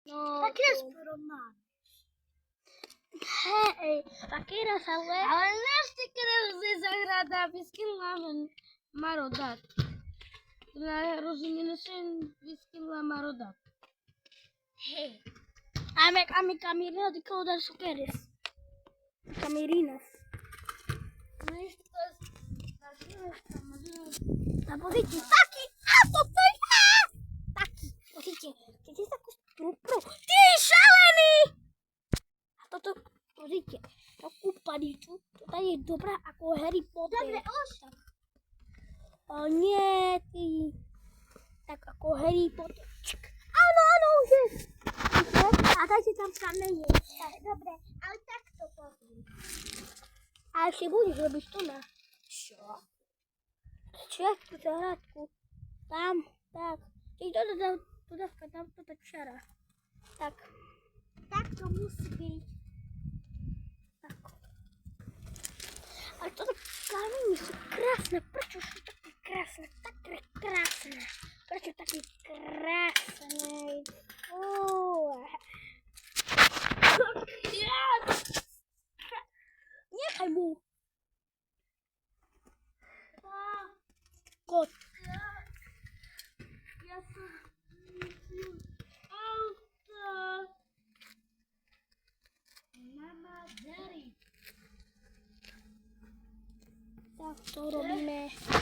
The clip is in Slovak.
No, Tak jest porovnání. hej, Fakira sa Ale náš ty krásy zahrada vyskytla Marodat. Na rozumíme se vyskytla Marodat. Hej. A mi Camirina de Caudar Superes. Camirina. No i to jest... A pozrite, taký, a toto je! Taký, pozrite, keď je takú strupru. Ty šalený! A toto, pozrite, takú padiču, to tady je dobrá ako Harry Potter. Dobre, ošak. O nie, ty. Tak ako Harry Potter. Áno, áno, už je. A dajte tam kamene. Dobre, ale takto poviem. A ešte budeš robiť tu na. Čo? Čiastku zahradku. Tam, tak. Keď to dávka, tam to tak šara. Tak. Tak to musí byť. Tak. Ale toto kamene sú krásne. Prečo sú také krásne? Také krásne. Prečo také krásne? Nechaj mu. Kot. Ja som auto. Mama, Jerry. Tak to robí.